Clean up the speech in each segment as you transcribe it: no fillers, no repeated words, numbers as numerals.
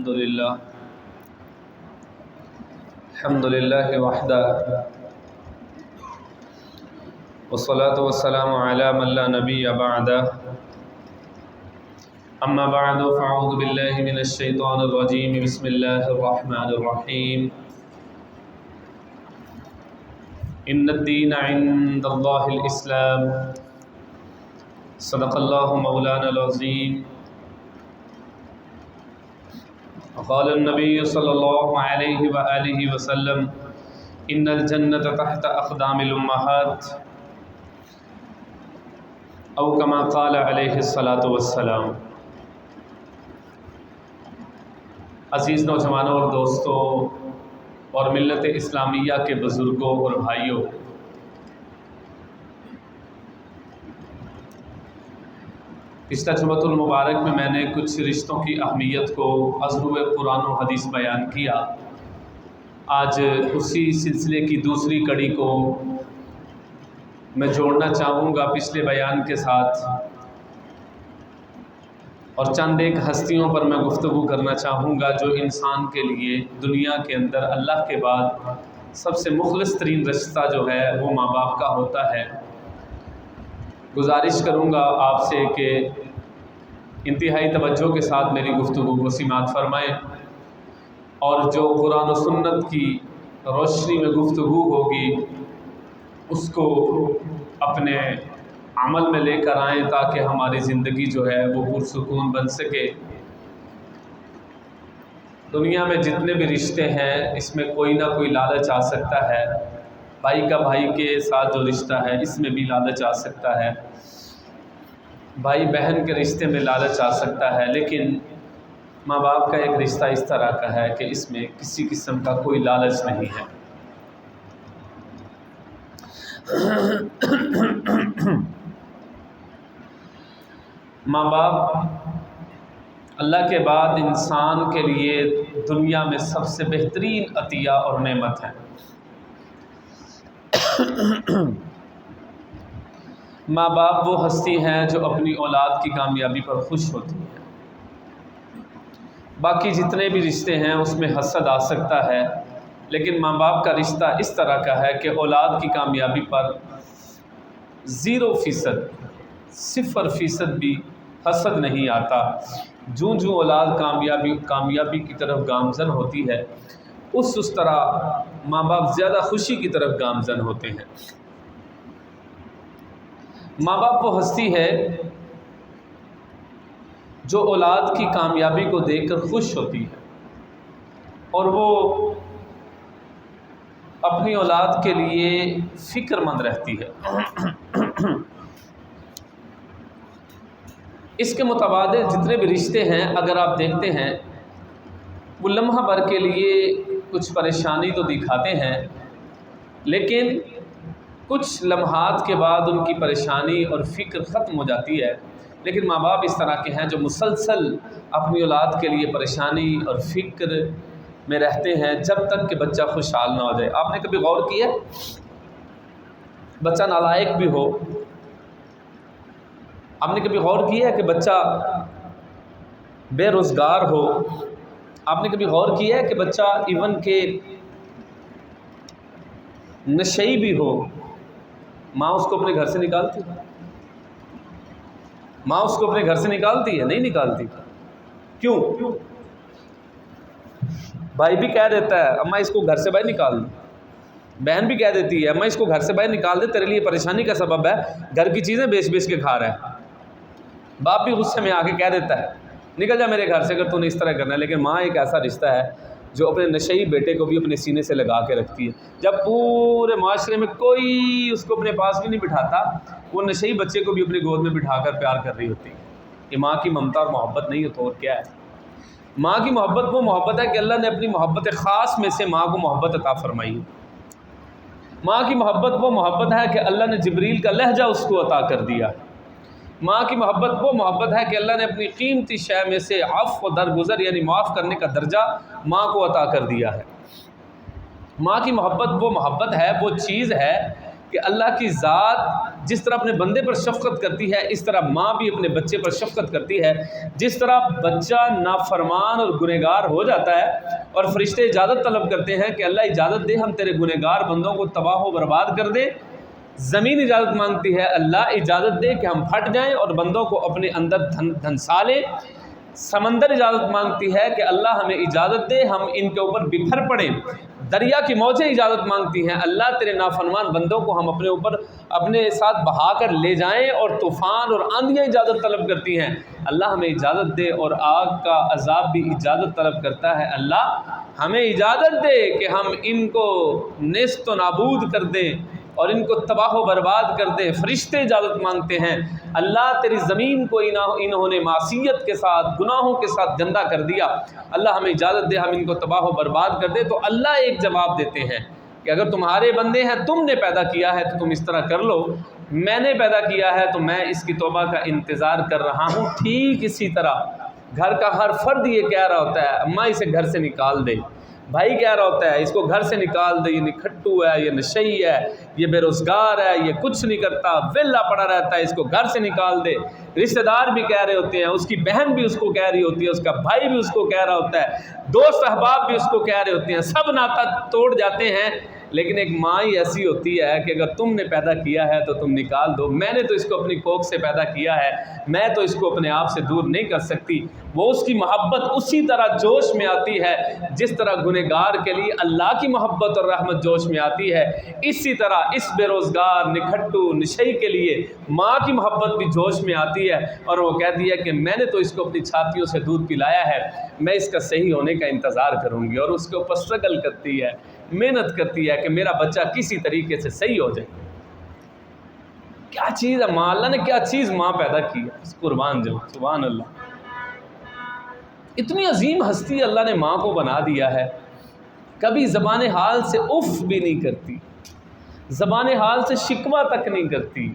الحمد لله وحده والصلاة والسلام على من لا نبي بعده أما بعد فأعوذ بالله من الشيطان الرجيم بسم الله الرحمن الرحيم إن الدين عند الله الإسلام صدق الله مولانا العظيم وقال النبي صلى الله عليه وآله وسلم إن الجنة تحت أقدام الأمهات أو كما قال عليه الصلاة والسلام۔ عزیز نوجوانوں اور دوستوں اور ملت اسلامیہ کے بزرگوں اور بھائیوں، پچھلا جمعۃ المبارک میں نے کچھ رشتوں کی اہمیت کو از روئے قرآن و حدیث بیان کیا۔ آج اسی سلسلے کی دوسری کڑی کو میں جوڑنا چاہوں گا پچھلے بیان کے ساتھ، اور چند ایک ہستیوں پر میں گفتگو کرنا چاہوں گا جو انسان کے لیے دنیا کے اندر اللہ کے بعد سب سے مخلص ترین رشتہ جو ہے وہ ماں باپ کا ہوتا ہے۔ گزارش کروں گا آپ سے کہ انتہائی توجہ کے ساتھ میری گفتگو کو سماعت فرمائیں، اور جو قرآن و سنت کی روشنی میں گفتگو ہوگی اس کو اپنے عمل میں لے کر آئیں تاکہ ہماری زندگی جو ہے وہ پرسکون بن سکے۔ دنیا میں جتنے بھی رشتے ہیں اس میں کوئی نہ کوئی لالچ آ سکتا ہے، بھائی کا بھائی کے ساتھ جو رشتہ ہے اس میں بھی لالچ آ سکتا ہے، بھائی بہن کے رشتے میں لالچ آ سکتا ہے، لیکن ماں باپ کا ایک رشتہ اس طرح کا ہے کہ اس میں کسی قسم کا کوئی لالچ نہیں ہے۔ ماں باپ اللہ کے بعد انسان کے لیے دنیا میں سب سے بہترین عطیہ اور نعمت ہے۔ ماں باپ وہ ہستی ہیں جو اپنی اولاد کی کامیابی پر خوش ہوتی ہیں۔ باقی جتنے بھی رشتے ہیں اس میں حسد آ سکتا ہے، لیکن ماں باپ کا رشتہ اس طرح کا ہے کہ اولاد کی کامیابی پر 0% 0% بھی حسد نہیں آتا۔ جو اولاد کامیابی کی طرف گامزن ہوتی ہے اس طرح ماں باپ زیادہ خوشی کی طرف گامزن ہوتے ہیں۔ ماں باپ وہ ہستی ہے جو اولاد کی کامیابی کو دیکھ کر خوش ہوتی ہے، اور وہ اپنی اولاد کے لیے فکر مند رہتی ہے۔ اس کے متبادل جتنے بھی رشتے ہیں اگر آپ دیکھتے ہیں وہ لمحہ بھر کے لیے کچھ پریشانی تو دکھاتے ہیں، لیکن کچھ لمحات کے بعد ان کی پریشانی اور فکر ختم ہو جاتی ہے۔ لیکن ماں باپ اس طرح کے ہیں جو مسلسل اپنی اولاد کے لیے پریشانی اور فکر میں رہتے ہیں جب تک کہ بچہ خوشحال نہ ہو جائے۔ آپ نے کبھی غور کیا بچہ نالائق بھی ہو؟ آپ نے کبھی غور کیا ہے کہ بچہ بے روزگار ہو؟ آپ نے کبھی غور کیا ہے کہ بچہ ایون کہ نشئی بھی ہو، ماں اس کو اپنے گھر سے نکالتی ہے؟ ماں اس کو اپنے گھر سے نکالتی ہے؟ نہیں نکالتی۔ کیوں؟ بھائی بھی کہہ دیتا ہے اماں اس کو گھر سے باہر نکال دو، بہن بھی کہہ دیتی ہے اماں اس کو گھر سے باہر نکال دے، تیرے لیے پریشانی کا سبب ہے، گھر کی چیزیں بیچ کے کھا رہا ہے۔ باپ بھی غصے میں آ کے کہہ دیتا ہے نکل جا میرے گھر سے اگر تو نے اس طرح کرنا ہے۔ لیکن ماں ایک ایسا رشتہ ہے جو اپنے نشئی بیٹے کو بھی اپنے سینے سے لگا کے رکھتی ہے۔ جب پورے معاشرے میں کوئی اس کو اپنے پاس بھی نہیں بٹھاتا، وہ نشئی بچے کو بھی اپنی گود میں بٹھا کر پیار کر رہی ہوتی ہے۔ یہ ماں کی ممتا اور محبت نہیں ہے تو اور کیا ہے؟ ماں کی محبت وہ محبت ہے کہ اللہ نے اپنی محبت خاص میں سے ماں کو محبت عطا فرمائی ہے۔ ماں کی محبت وہ محبت ہے کہ اللہ نے جبریل کا لہجہ اس کو عطا کر دیا۔ ماں کی محبت وہ محبت ہے کہ اللہ نے اپنی قیمتی شے میں سے عفو و درگزر یعنی معاف کرنے کا درجہ ماں کو عطا کر دیا ہے۔ ماں کی محبت وہ محبت ہے، وہ چیز ہے کہ اللہ کی ذات جس طرح اپنے بندے پر شفقت کرتی ہے اس طرح ماں بھی اپنے بچے پر شفقت کرتی ہے۔ جس طرح بچہ نافرمان اور گنہگار ہو جاتا ہے اور فرشتے اجازت طلب کرتے ہیں کہ اللہ اجازت دے ہم تیرے گنہگار بندوں کو تباہ و برباد کر دیں، زمین اجازت مانگتی ہے اللہ اجازت دے کہ ہم پھٹ جائیں اور بندوں کو اپنے اندر دھنسا لیں، سمندر اجازت مانگتی ہے کہ اللہ ہمیں اجازت دے ہم ان کے اوپر بکھر پڑیں، دریا کی موجیں اجازت مانگتی ہیں اللہ تیرے نافرمان بندوں کو ہم اپنے اوپر اپنے ساتھ بہا کر لے جائیں، اور طوفان اور آندھیاں اجازت طلب کرتی ہیں اللہ ہمیں اجازت دے، اور آگ کا عذاب بھی اجازت طلب کرتا ہے اللہ ہمیں اجازت دے کہ ہم ان کو نیست و نابود کر دیں اور ان کو تباہ و برباد کر دیں۔ فرشتے اجازت مانگتے ہیں اللہ تیری زمین کو انہوں نے معصیت کے ساتھ گناہوں کے ساتھ گندہ کر دیا، اللہ ہمیں اجازت دے ہم ان کو تباہ و برباد کر دیں۔ تو اللہ ایک جواب دیتے ہیں کہ اگر تمہارے بندے ہیں تم نے پیدا کیا ہے تو تم اس طرح کر لو، میں نے پیدا کیا ہے تو میں اس کی توبہ کا انتظار کر رہا ہوں۔ ٹھیک اسی طرح گھر کا ہر فرد یہ کہہ رہا ہوتا ہے اماں اسے گھر سے نکال دے، بھائی کہہ رہا ہوتا ہے اس کو گھر سے نکال دے، یہ نکھٹو ہے، یہ نشئی ہے، یہ بے روزگار ہے، یہ کچھ نہیں کرتا، ویلا پڑا رہتا ہے، اس کو گھر سے نکال دے۔ رشتہ دار بھی کہہ رہے ہوتے ہیں، اس کی بہن بھی اس کو کہہ رہی ہوتی ہے، اس کا بھائی بھی اس کو کہہ رہا ہوتا ہے، دوست احباب بھی اس کو کہہ رہے ہوتے ہیں، سب ناتا توڑ جاتے ہیں، لیکن ایک ماں ہی ایسی ہوتی ہے کہ اگر تم نے پیدا کیا ہے تو تم نکال دو، میں نے تو اس کو اپنی کوکھ سے پیدا کیا ہے، میں تو اس کو اپنے آپ سے دور نہیں کر سکتی۔ وہ اس کی محبت اسی طرح جوش میں آتی ہے جس طرح گنہگار کے لیے اللہ کی محبت اور رحمت جوش میں آتی ہے، اسی طرح اس بے روزگار نکھٹو نشئی کے لیے ماں کی محبت بھی جوش میں آتی ہے، اور وہ کہتی ہے کہ میں نے تو اس کو اپنی چھاتیوں سے دودھ پلایا ہے، میں اس کا صحیح ہونے کا انتظار کروں گی، اور اس کے اوپر اسٹرگل کرتی ہے، محنت کرتی ہے کہ میرا بچہ کسی طریقے سے صحیح ہو جائے۔ کیا چیز ہے ماں، اللہ نے کیا چیز ماں پیدا کی ہے، قربان جو سبحان اللہ، اتنی عظیم ہستی اللہ نے ماں کو بنا دیا ہے، کبھی زبان حال سے اف بھی نہیں کرتی، زبان حال سے شکوہ تک نہیں کرتی۔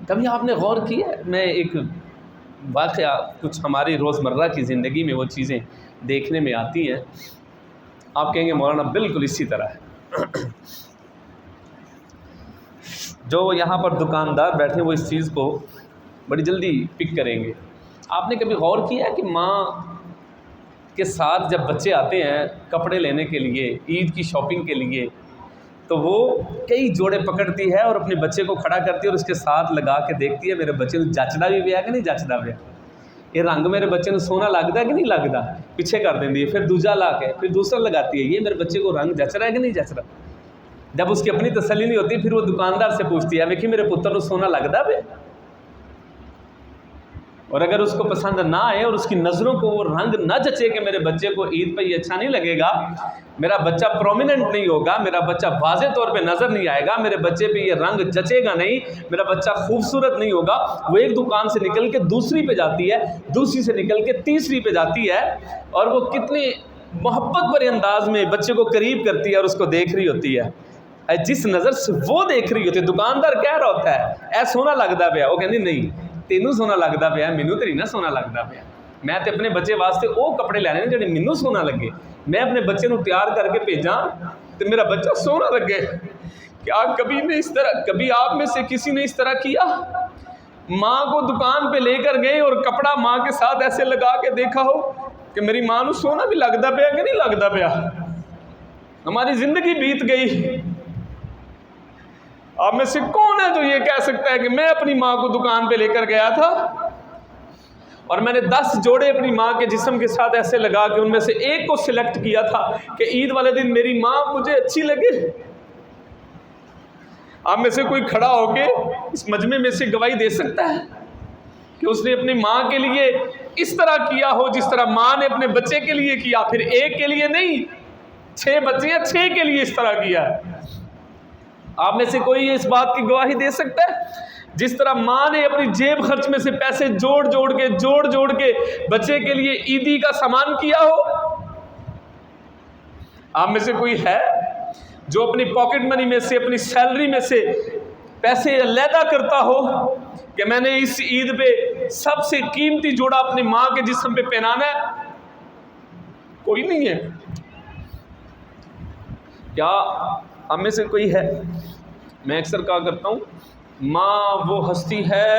کبھی آپ نے غور کیا ہے، میں ایک واقعہ کچھ ہماری روزمرہ کی زندگی میں وہ چیزیں دیکھنے میں آتی ہیں، آپ کہیں گے مولانا بالکل اسی طرح ہے، جو یہاں پر دکاندار بیٹھے وہ اس چیز کو بڑی جلدی پک کریں گے۔ آپ نے کبھی غور کیا ہے کہ ماں کے ساتھ جب بچے آتے ہیں کپڑے لینے کے لیے، عید کی شاپنگ کے لیے، تو وہ کئی جوڑے پکڑتی ہے اور اپنے بچے کو کھڑا کرتی ہے اور اس کے ساتھ لگا کے دیکھتی ہے میرے بچے کو جچدا بھی پیا کہ نہیں جچدا پیا، یہ رنگ میرے بچے کو سونا لگتا ہے کہ نہیں لگتا، پیچھے کر دیں ہے، پھر دوجا لا کے پھر دوسرا لگاتی ہے، یہ میرے بچے کو رنگ جچ رہا ہے کہ نہیں جچ رہا۔ جب اس کی اپنی تسلی نہیں ہوتی پھر وہ دکاندار سے پوچھتی ہے ویکھی میرے پتر کو سونا لگتا پہ، اور اگر اس کو پسند نہ آئے اور اس کی نظروں کو وہ رنگ نہ جچے کہ میرے بچے کو عید پہ یہ اچھا نہیں لگے گا، میرا بچہ پرومیننٹ نہیں ہوگا، میرا بچہ واضح طور پہ نظر نہیں آئے گا، میرے بچے پہ یہ رنگ جچے گا نہیں، میرا بچہ خوبصورت نہیں ہوگا، وہ ایک دکان سے نکل کے دوسری پہ جاتی ہے، دوسری سے نکل کے تیسری پہ جاتی ہے، اور وہ کتنی محبت بھرے انداز میں بچے کو قریب کرتی ہے اور اس کو دیکھ رہی ہوتی ہے، جس نظر سے وہ دیکھ رہی ہوتی ہے، دکاندار کہہ رہا ہوتا ہے اے سونا لگتا پیا، وہ کہندی نہیں تینوں سونا لگتا پیا، مینوں تیری نہ سونا لگتا پیا، میں تے اپنے بچے واسطے وہ کپڑے لینے نے جڑے مینوں سونا لگے، میں اپنے بچے نو تیار کر کے بھیجاں تو میرا بچہ سونا لگے۔ کیا کبھی آپ میں سے کسی نے اس طرح کیا؟ ماں کو دکان پہ لے کر گئے اور کپڑا ماں کے ساتھ ایسے لگا کے دیکھا ہو کہ میری ماں نو سونا بھی لگتا پیا کہ نہیں لگتا پیا؟ ہماری زندگی بیت گئی۔ آپ میں سے کون ہے جو یہ کہہ سکتا ہے کہ میں اپنی ماں کو دکان پہ لے کر گیا تھا اور میں نے 10 جوڑے اپنی ماں کے جسم کے ساتھ ایسے لگا کہ ان میں سے ایک کو سلیکٹ کیا تھا کہ عید والے دن میری ماں مجھے اچھی لگے؟ آپ میں سے کوئی کھڑا ہو کے اس مجمع میں سے گواہی دے سکتا ہے کہ اس نے اپنی ماں کے لیے اس طرح کیا ہو جس طرح ماں نے اپنے بچے کے لیے کیا؟ پھر ایک کے لیے نہیں، 6 بچے ہیں، 6 کے لیے اس طرح کیا ہے۔ آپ میں سے کوئی اس بات کی گواہی دے سکتا ہے جس طرح ماں نے اپنی جیب خرچ میں سے پیسے جوڑ کے بچے کے لیے عیدی کا سامان کیا ہو؟ آپ میں سے کوئی ہے جو اپنی پاکٹ منی میں سے اپنی سیلری میں سے پیسے علیحدہ کرتا ہو کہ میں نے اس عید پہ سب سے قیمتی جوڑا اپنی ماں کے جسم پہ پہنانا ہے؟ کوئی نہیں ہے۔ کیا ہم میں سے کوئی ہے میں اکثر کہا کرتا ہوں ماں وہ ہستی ہے،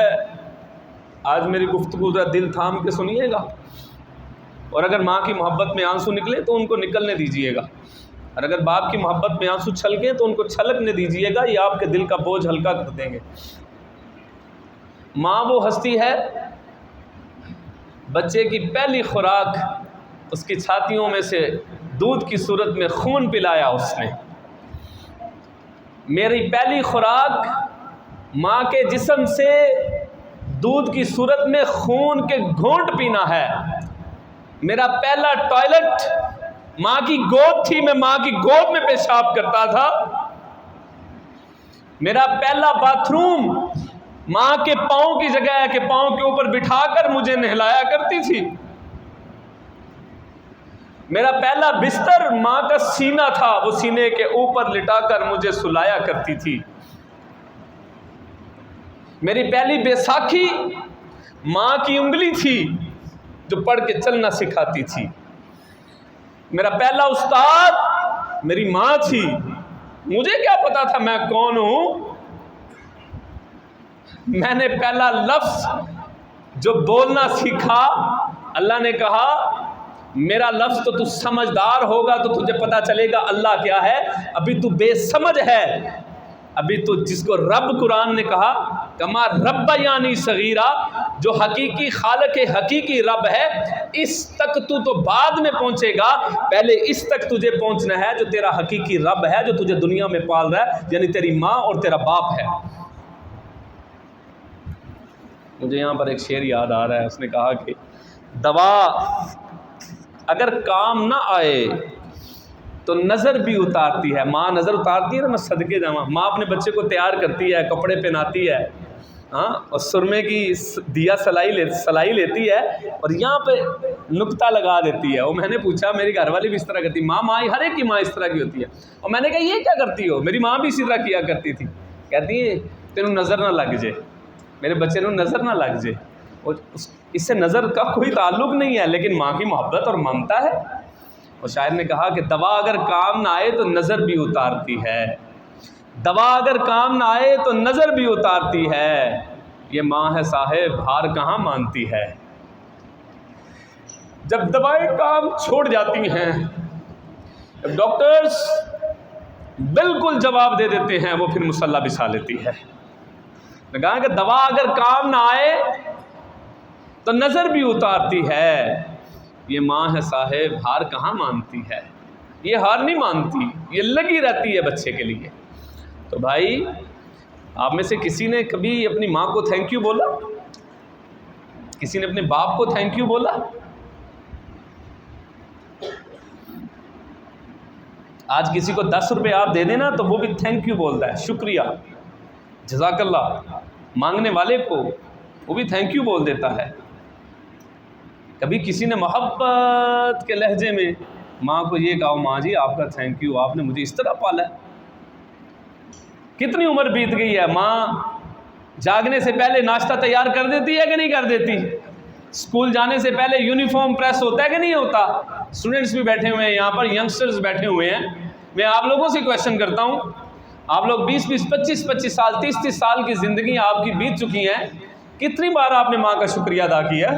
آج میری گفتگو ذرا دل تھام کے سنیے گا، اور اگر ماں کی محبت میں آنسو نکلے تو ان کو نکلنے دیجیے گا، اور اگر باپ کی محبت میں آنسو چھلکیں تو ان کو چھلکنے دیجیے گا، یہ آپ کے دل کا بوجھ ہلکا کر دیں گے۔ ماں وہ ہستی ہے، بچے کی پہلی خوراک اس کی چھاتیوں میں سے دودھ کی صورت میں خون پلایا اس نے۔ میری پہلی خوراک ماں کے جسم سے دودھ کی صورت میں خون کے گھونٹ پینا ہے۔ میرا پہلا ٹوائلٹ ماں کی گود تھی، میں ماں کی گود میں پیشاب کرتا تھا۔ میرا پہلا باتھ روم ماں کے پاؤں کی جگہ ہے کہ پاؤں کے اوپر بٹھا کر مجھے نہلایا کرتی تھی۔ میرا پہلا بستر ماں کا سینہ تھا، وہ سینے کے اوپر لٹا کر مجھے سلایا کرتی تھی۔ میری پہلی بیساکھی ماں کی انگلی تھی جو پڑھ کے چلنا سکھاتی تھی۔ میرا پہلا استاد میری ماں تھی، مجھے کیا پتا تھا میں کون ہوں۔ میں نے پہلا لفظ جو بولنا سیکھا، اللہ نے کہا میرا لفظ تو سمجھدار ہوگا تو تجھے پتا چلے گا اللہ کیا ہے، ابھی تو بے سمجھ ہے، ابھی تو جس کو رب قرآن نے کہا کما رب یعنی صغیرہ، جو حقیقی خالق حقیقی رب ہے، اس تک تو بعد میں پہنچے گا، پہلے اس تک تجھے پہنچنا ہے جو تیرا حقیقی رب ہے، جو تجھے دنیا میں پال رہا ہے، یعنی تیری ماں اور تیرا باپ ہے۔ مجھے یہاں پر ایک شعر یاد آ رہا ہے، اس نے کہا کہ دوا اگر کام نہ آئے تو نظر بھی اتارتی ہے۔ ماں نظر اتارتی ہے نا، میں صدقے جاواں، ماں اپنے بچے کو تیار کرتی ہے، کپڑے پہناتی ہے، ہاں، اور سرمے کی دیا سلائی لیتی ہے اور یہاں پہ نقطہ لگا دیتی ہے۔ اور میں نے پوچھا، میری گھر والی بھی اس طرح کرتی، ماں ہر ایک کی ماں اس طرح کی ہوتی ہے، اور میں نے کہا یہ کیا کرتی ہو؟ میری ماں بھی اسی طرح کیا کرتی تھی۔ کہتی ہے تینوں نظر نہ لگ جائے، میرے بچے نوں نظر نہ لگ جائے، اور اس سے نظر کا کوئی تعلق نہیں ہے، لیکن ماں کی محبت اور ممتا ہے۔ اور شاعر نے کہا کہ دوا اگر کام نہ آئے تو نظر بھی اتارتی ہے، دوا اگر کام نہ آئے تو نظر بھی اتارتی ہے، یہ ماں ہے صاحب ہار کہاں مانتی ہے۔ جب دوائیں کام چھوڑ جاتی ہیں، جب ڈاکٹرز بالکل جواب دے دیتے ہیں، وہ پھر مصلی بچھا لیتی ہے۔ میں کہا کہ دوا اگر کام نہ آئے تو نظر بھی اتارتی ہے، یہ ماں ہے صاحب ہار کہاں مانتی ہے۔ یہ ہار نہیں مانتی، یہ لگی رہتی ہے بچے کے لیے۔ تو بھائی، آپ میں سے کسی نے کبھی اپنی ماں کو تھینک یو بولا؟ کسی نے اپنے باپ کو تھینک یو بولا؟ آج کسی کو 10 روپے آپ دے دینا تو وہ بھی تھینک یو بولتا ہے، شکریہ، جزاک اللہ۔ مانگنے والے کو وہ بھی تھینک یو بول دیتا ہے۔ کبھی کسی نے محبت کے لہجے میں ماں کو یہ کہا، ماں جی آپ کا تھینک یو، آپ نے مجھے اس طرح پالا ہے۔ کتنی عمر بیت گئی ہے، ماں جاگنے سے پہلے ناشتہ تیار کر دیتی ہے کہ نہیں کر دیتی؟ اسکول جانے سے پہلے یونیفارم پریس ہوتا ہے کہ نہیں ہوتا؟ اسٹوڈنٹس بھی بیٹھے ہوئے ہیں یہاں پر، ینگسٹرز بیٹھے ہوئے ہیں، میں آپ لوگوں سے کویشچن کرتا ہوں، آپ لوگ 20-20 25-25 سال 30-30 سال کی زندگی آپ کی بیت چکی ہیں، کتنی بار آپ نے ماں کا شکریہ ادا کیا؟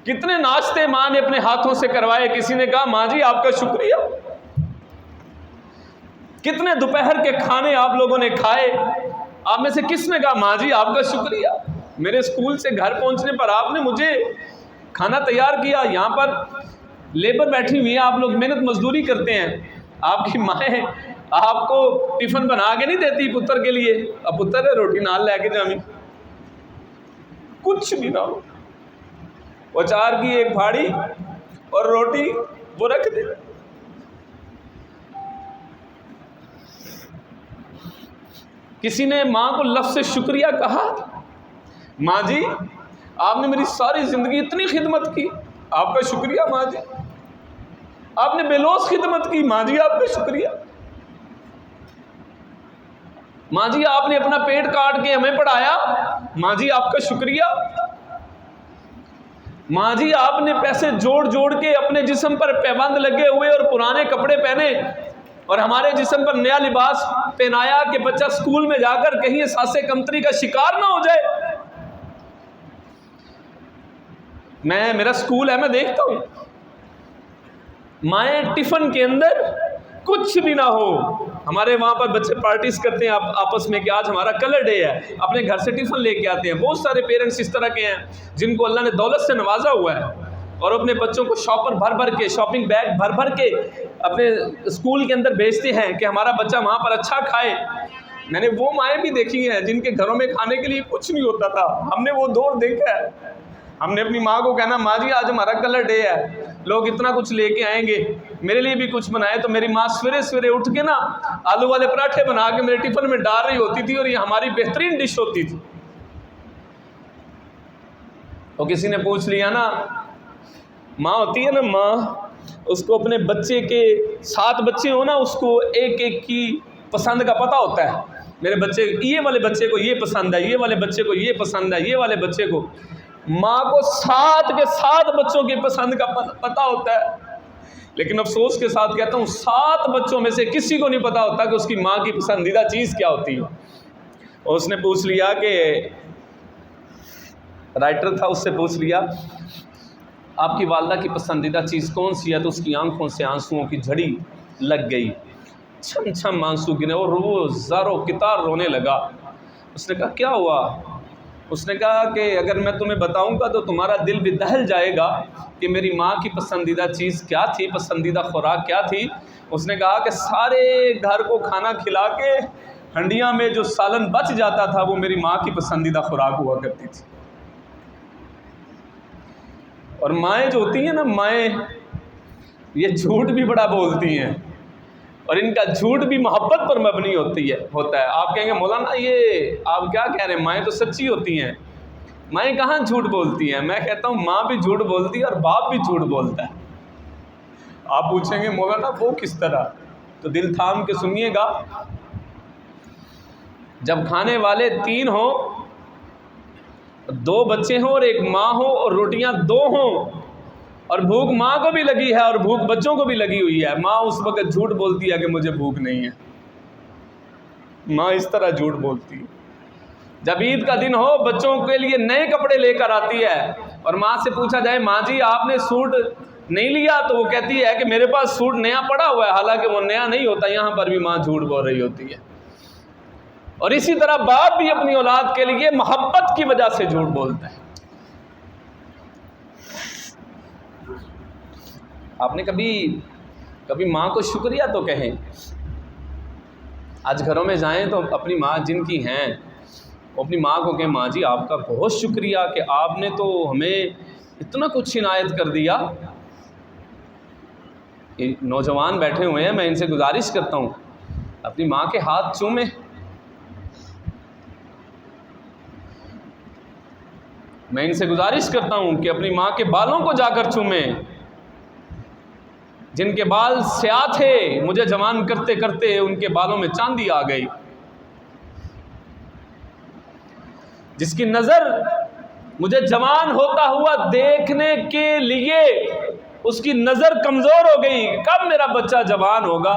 کتنے ناشتے ماں نے اپنے ہاتھوں سے کروائے، کسی نے کہا ماں جی آپ کا شکریہ؟ کتنے دوپہر کے کھانے آپ لوگوں نے کھائے، آپ میں سے کس نے کہا ماں جی آپ کا شکریہ؟ میرے اسکول سے گھر پہنچنے پر آپ نے مجھے کھانا تیار کیا۔ یہاں پر لیبر بیٹھی ہوئی ہیں، آپ لوگ محنت مزدوری کرتے ہیں، آپ کی مائیں آپ کو ٹفن بنا کے نہیں دیتی پتر کے لیے، اب پتر ہے روٹی نال لے کے جامی، کچھ بھی نہ ہو، اچار کی ایک پھاڑی اور روٹی وہ رکھ دے۔ کسی نے ماں کو لفظ شکریہ کہا؟ ماں جی آپ نے میری ساری زندگی اتنی خدمت کی، آپ کا شکریہ ماں جی۔ آپ نے بے لوث خدمت کی، ماں جی آپ کا شکریہ۔ ماں جی آپ نے اپنا پیٹ کاٹ کے ہمیں پڑھایا، ماں جی آپ کا شکریہ۔ ماں جی آپ نے پیسے جوڑ جوڑ کے اپنے جسم پر پیبند لگے ہوئے اور پرانے کپڑے پہنے اور ہمارے جسم پر نیا لباس پہنایا کہ بچہ اسکول میں جا کر کہیں احساس کمتری کا شکار نہ ہو جائے. میرا اسکول ہے، میں دیکھتا ہوں مائیں ٹفن کے اندر کچھ بھی نہ ہو. ہمارے وہاں پر بچے پارٹیز کرتے ہیں آپس میں کہ آج ہمارا کلر ڈے ہے، اپنے گھر سے ٹفن لے کے آتے ہیں. بہت سارے پیرنٹس اس طرح کے ہیں جن کو اللہ نے دولت سے نوازا ہوا ہے اور اپنے بچوں کو شاپنگ بیگ بھر کے اپنے اسکول کے اندر بھیجتے ہیں کہ ہمارا بچہ وہاں پر اچھا کھائے. میں نے وہ مائیں بھی دیکھی ہیں جن کے گھروں میں کھانے کے لیے کچھ نہیں ہوتا تھا. ہم نے وہ دور دیکھا ہے. ہم نے اپنی ماں کو کہنا ماں جی آج ہمارا کلر ڈے ہے، لوگ اتنا کچھ لے کے آئیں گے، میرے لیے بھی کچھ بنائے. تو میری ماں سویرے اٹھ کے نا آلو والے پراٹھے بنا کے میرے ٹفن میں ڈال رہی ہوتی تھی اور یہ ہماری بہترین ڈش ہوتی تھی. اور کسی نے پوچھ لیا نا، ماں ہوتی ہے نا ماں، اس کو اپنے بچے کے 7 بچے ہو نا، اس کو ایک ایک کی پسند کا پتہ ہوتا ہے. میرے بچے، یہ والے بچے کو یہ پسند ہے، یہ والے بچے کو یہ پسند ہے، یہ والے بچے کو. ماں کو 7 کے 7 بچوں کی پسند کا پتہ ہوتا ہے. لیکن افسوس کے ساتھ کہتا ہوں 7 بچوں میں سے کسی کو نہیں پتہ ہوتا کہ اس کی ماں کی پسندیدہ چیز کیا ہوتی ہے. اور اس نے پوچھ لیا کہ رائٹر تھا، اس سے پوچھ لیا آپ کی والدہ کی پسندیدہ چیز کون سی ہے؟ تو اس کی آنکھوں سے آنسوؤں کی جھڑی لگ گئی، چھم چھم آنسو گرے اور وہ زارو کتار رونے لگا. اس نے کہا کیا ہوا؟ اس نے کہا کہ اگر میں تمہیں بتاؤں گا تو تمہارا دل بھی دہل جائے گا کہ میری ماں کی پسندیدہ چیز کیا تھی، پسندیدہ خوراک کیا تھی. اس نے کہا کہ سارے گھر کو کھانا کھلا کے ہنڈیاں میں جو سالن بچ جاتا تھا وہ میری ماں کی پسندیدہ خوراک ہوا کرتی تھی. اور مائیں جو ہوتی ہیں نا، مائیں یہ جھوٹ بھی بڑا بولتی ہیں اور ان کا جھوٹ بھی محبت پر مبنی ہوتا ہے. آپ کہیں گے مولانا یہ آپ کیا کہہ رہے ہیں، مائیں تو سچی ہوتی ہیں. مائیں کہاں جھوٹ بولتی ہیں؟ میں کہتا ہوں ماں بھی جھوٹ بولتی ہے اور باپ بھی جھوٹ بولتا ہے. آپ پوچھیں گے مولانا وہ کس طرح؟ تو دل تھام کے سنیے گا. جب کھانے والے 3 ہوں، 2 بچے ہوں اور 1 ماں ہو اور روٹیاں 2 ہوں اور بھوک ماں کو بھی لگی ہے اور بھوک بچوں کو بھی لگی ہوئی ہے، ماں اس وقت جھوٹ بولتی ہے کہ مجھے بھوک نہیں ہے. ماں اس طرح جھوٹ بولتی ہے. جب عید کا دن ہو، بچوں کے لیے نئے کپڑے لے کر آتی ہے اور ماں سے پوچھا جائے ماں جی آپ نے سوٹ نہیں لیا؟ تو وہ کہتی ہے کہ میرے پاس سوٹ نیا پڑا ہوا ہے، حالانکہ وہ نیا نہیں ہوتا. یہاں پر بھی ماں جھوٹ بول رہی ہوتی ہے. اور اسی طرح باپ بھی اپنی اولاد کے لیے محبت کی وجہ سے جھوٹ بولتا ہے. آپ نے کبھی ماں کو شکریہ تو کہیں. آج گھروں میں جائیں تو اپنی ماں جن کی ہیں وہ اپنی ماں کو کہیں ماں جی آپ کا بہت شکریہ کہ آپ نے تو ہمیں اتنا کچھ عنایت کر دیا. یہ نوجوان بیٹھے ہوئے ہیں، میں ان سے گزارش کرتا ہوں اپنی ماں کے ہاتھ چومیں. میں ان سے گزارش کرتا ہوں کہ اپنی ماں کے بالوں کو جا کر چومیں. جن کے بال سیاہ تھے، مجھے جوان کرتے کرتے ان کے بالوں میں چاندی آ گئی. جس کی نظر مجھے جوان ہوتا ہوا دیکھنے کے لیے اس کی نظر کمزور ہو گئی، کب میرا بچہ جوان ہوگا.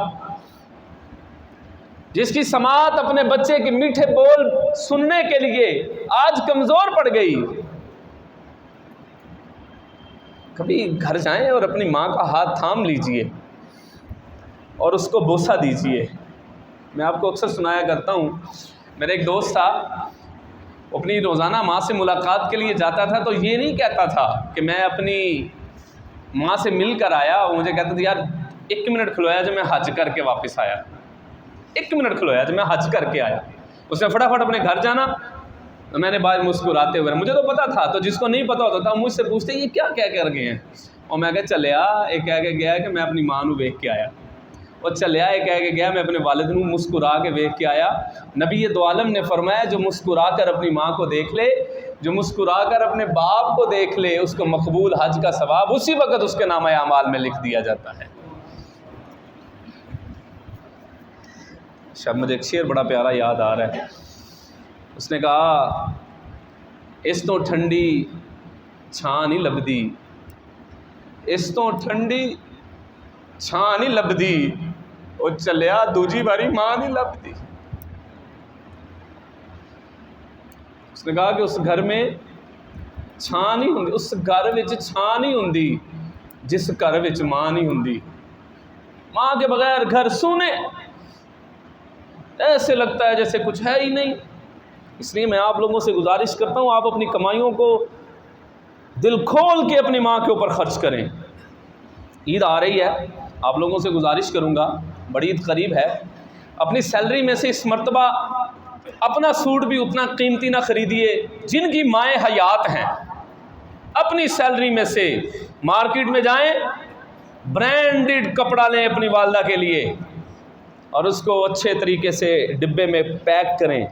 جس کی سماعت اپنے بچے کے میٹھے بول سننے کے لیے آج کمزور پڑ گئی. کبھی گھر جائیں اور اپنی ماں کا ہاتھ تھام لیجئے اور اس کو بوسہ دیجئے. میں آپ کو اکثر سنایا کرتا ہوں، میرا ایک دوست تھا، اپنی روزانہ ماں سے ملاقات کے لیے جاتا تھا تو یہ نہیں کہتا تھا کہ میں اپنی ماں سے مل کر آیا. وہ مجھے کہتا تھا یار 1 منٹ کھلوایا جو میں حج کر کے واپس آیا، 1 منٹ کھلوایا جو میں حج کر کے آیا. اس نے فٹافٹ اپنے گھر جانا. میں نے بعد مسکراتے ہوئے، مجھے تو پتا تھا، تو جس کو نہیں پتا ہوتا تھا مجھ سے پوچھتے یہ کیا کہہ کر گئے ہیں. اور میں کہا چلیا یہ کہہ کے گیا کہ میں اپنی ماں نو ویکھ کے آیا. اور چلیا یہ کہہ کے گیا میں اپنے والد نو مسکرا کے ویکھ کے آیا. نبی دو عالم نے فرمایا جو مسکرا کر اپنی ماں کو دیکھ لے، جو مسکرا کر اپنے باپ کو دیکھ لے، اس کو مقبول حج کا ثواب اسی وقت اس کے نامہ اعمال میں لکھ دیا جاتا ہے. شب مجھے ایک شعر بڑا پیارا یاد آ رہا ہے. اس نے کہا اس تو ٹھنڈی چھاں نہیں لبدی، اس تو ٹھنڈی چھاں نہیں لبدی، وہ چلیا دوجی باری ماں نہیں لبدی. اس نے کہا کہ اس گھر میں چھاں نہیں ہوندی، اس گھر وچ چھاں نہیں ہوندی جس گھر وچ ماں نہیں ہوندی۔ ماں کے بغیر گھر سونے، ایسے لگتا ہے جیسے کچھ ہے ہی نہیں۔ اس لیے میں آپ لوگوں سے گزارش کرتا ہوں، آپ اپنی کمائیوں کو دل کھول کے اپنی ماں کے اوپر خرچ کریں۔ عید آ رہی ہے، آپ لوگوں سے گزارش کروں گا، بڑی عید قریب ہے، اپنی سیلری میں سے اس مرتبہ اپنا سوٹ بھی اتنا قیمتی نہ خریدیے، جن کی مائیں حیات ہیں اپنی سیلری میں سے مارکیٹ میں جائیں، برانڈڈ کپڑا لیں اپنی والدہ کے لیے اور اس کو اچھے طریقے سے ڈبے میں پیک کریں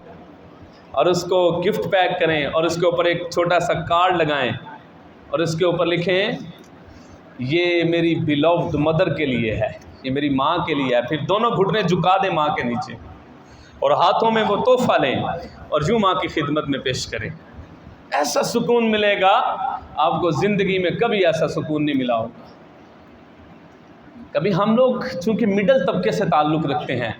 اور اس کو گفٹ پیک کریں اور اس کے اوپر ایک چھوٹا سا کارڈ لگائیں اور اس کے اوپر لکھیں یہ میری بیلوڈ مدر کے لیے ہے، یہ میری ماں کے لیے ہے۔ پھر دونوں گھٹنے جھکا دیں ماں کے نیچے اور ہاتھوں میں وہ تحفہ لیں اور یوں ماں کی خدمت میں پیش کریں۔ ایسا سکون ملے گا آپ کو زندگی میں کبھی ایسا سکون نہیں ملا ہوگا۔ کبھی ہم لوگ چونکہ مڈل طبقے سے تعلق رکھتے ہیں،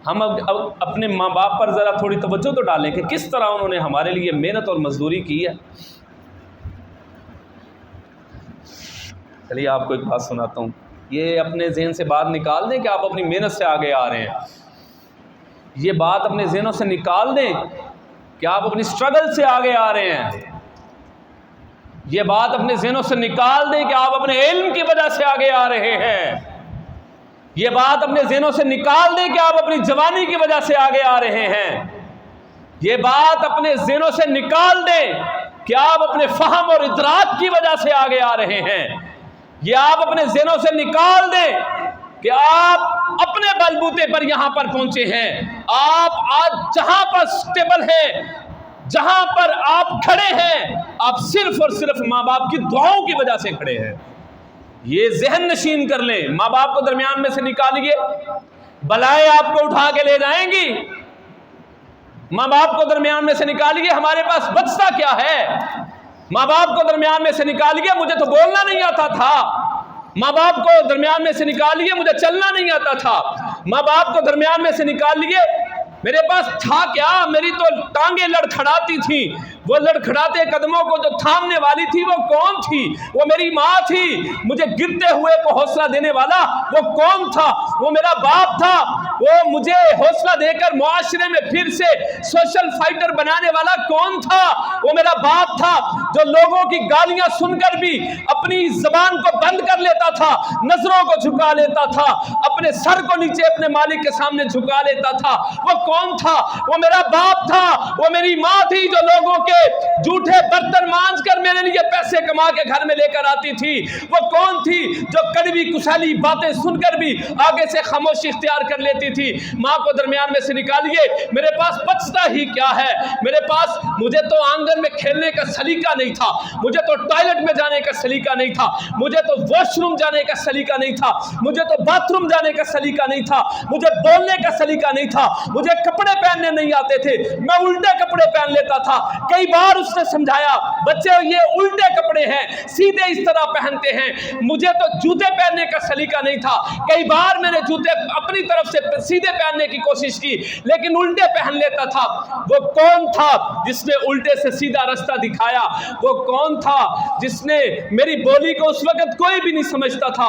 ہم اب اپنے ماں باپ پر ذرا تھوڑی توجہ تو ڈالیں کہ کس طرح انہوں نے ہمارے لیے محنت اور مزدوری کی ہے۔ چلیے آپ کو ایک بات سناتا ہوں، یہ اپنے ذہن سے بات نکال دیں کہ آپ اپنی محنت سے آگے آ رہے ہیں۔ یہ بات اپنے ذہنوں سے نکال دیں کہ آپ اپنی سٹرگل سے آگے آ رہے ہیں۔ یہ بات اپنے ذہنوں سے نکال دیں کہ آپ اپنے علم کی وجہ سے آگے آ رہے ہیں۔ یہ بات اپنے ذہنوں سے نکال دیں کہ آپ اپنی جوانی کی وجہ سے آگے آ رہے ہیں۔ یہ بات اپنے ذہنوں سے نکال دیں کہ آپ اپنے فہم اور ادراک کی وجہ سے آگے آ رہے ہیں۔ یہ آپ اپنے ذہنوں سے نکال دیں کہ آپ اپنے بلبوتے پر یہاں پر پہنچے ہیں۔ آپ آج جہاں پر سٹیبل ہیں، جہاں پر آپ کھڑے ہیں، آپ صرف اور صرف ماں باپ کی دعاؤں کی وجہ سے کھڑے ہیں۔ یہ ذہن نشین کر لیں، ماں باپ کو درمیان میں سے نکالیے، بلائیں آپ کو اٹھا کے لے جائیں گی۔ ماں باپ کو درمیان میں سے نکالیے، ہمارے پاس بچتا کیا ہے؟ ماں باپ کو درمیان میں سے نکالیے، مجھے تو بولنا نہیں آتا تھا۔ ماں باپ کو درمیان میں سے نکالیے، مجھے چلنا نہیں آتا تھا۔ ماں باپ کو درمیان میں سے نکالیے، میرے پاس تھا کیا؟ میری تو ٹانگیں لڑکھڑاتی تھیں، وہ لڑکھڑاتے قدموں کو جو تھامنے والی تھی وہ کون تھی؟ وہ میری ماں تھی۔ مجھے گرتے ہوئے کو حوصلہ دینے والا وہ کون تھا؟ وہ میرا باپ تھا۔ وہ مجھے حوصلہ دے کر معاشرے میں پھر سے سوشل فائٹر بنانے والا کون تھا؟ وہ میرا باپ تھا جو لوگوں کی گالیاں سن کر بھی اپنی زبان کو بند کر لیتا تھا، نظروں کو جھکا لیتا تھا، اپنے سر کو نیچے اپنے مالک کے سامنے جھکا لیتا تھا۔ وہ کون تھا؟ وہ میرا باپ تھا۔ وہ میری ماں تھی جو لوگوں کے جھوٹے برتن مانج کر میرے لیے پیسے کما کے گھر میں لے کر آتی تھی۔ وہ کون تھی جو کڑوی کسیلی باتیں سن کر بھی آگے سے خاموشی اختیار کر لیتی تھی؟ ماں کو درمیان میں سے نکالیے، میرے پاس بچتا ہی کیا ہے؟ میرے پاس، مجھے تو آنگن میں کھیلنے کا سلیقہ نہیں تھا، مجھے تو ٹوائلٹ میں جانے کا سلیقہ نہیں تھا، مجھے تو واش روم جانے کا سلیقہ نہیں تھا، مجھے تو باتھ روم جانے کا سلیقہ نہیں تھا، مجھے بولنے کا سلیقہ نہیں تھا، مجھے کپڑے پہننے نہیں آتے تھے، میں الٹے کپڑے پہن لیتا تھا۔ کئی بار اس نے سمجھایا، بچے یہ الٹے کپڑے ہیں، سیدھے اس طرح پہنتے ہیں۔ مجھے تو جوتے پہننے کا سلیقہ نہیں تھا، کئی بار میں نے جوتے اپنی طرف سے سیدھے پہننے کی کوشش کی لیکن الٹے پہن لیتا تھا۔ وہ کون تھا جس نے الٹے سے سیدھا رستہ دکھایا؟ وہ کون تھا جس نے میری بولی کو اس وقت کوئی بھی نہیں سمجھتا تھا،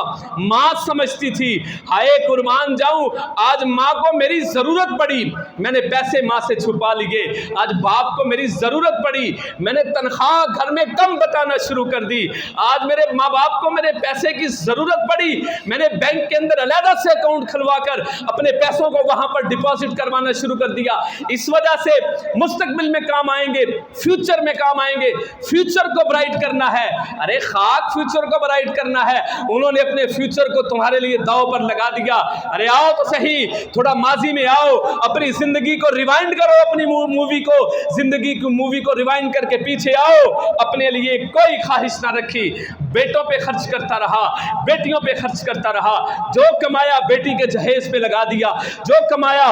ماں سمجھتی تھی؟ ہائے قربان جاؤں، آج ماں کو میری ضرورت پڑی، میں نے پیسے ماں سے چھپا لیے۔ آج باپ کو میری ضرورت پڑی، میں نے تنخواہ گھر میں کم بتانا شروع کر دی۔ آج میرے ماں باپ کو میرے پیسے کی ضرورت پڑی، میں نے بینک کے اندر علیحدہ سے اکاؤنٹ کھلوا کر اپنے پیسوں کو وہاں پر ڈپازٹ کروانا شروع کر دیا۔ اس وجہ سے مستقبل میں کام آئیں گے، فیوچر میں کام آئیں گے، فیوچر کو برائٹ کرنا ہے۔ ارے خاک فیوچر کو برائٹ کرنا ہے، انہوں نے اپنے فیوچر کو تمہارے لیے داؤ پر لگا دیا۔ ارے آؤ تو صحیح، تھوڑا ماضی میں آؤ، اپنی زندگی کو ریوائنڈ کرو، اپنی مووی کو، زندگی کی مووی کو ریوائنڈ کر کے پیچھے آؤ۔ اپنے لیے کوئی خواہش نہ رکھی، بیٹوں پہ خرچ کرتا رہا، بیٹیوں پہ خرچ کرتا رہا، جو کمایا بیٹی کے جہیز پہ لگا دیا، جو کمایا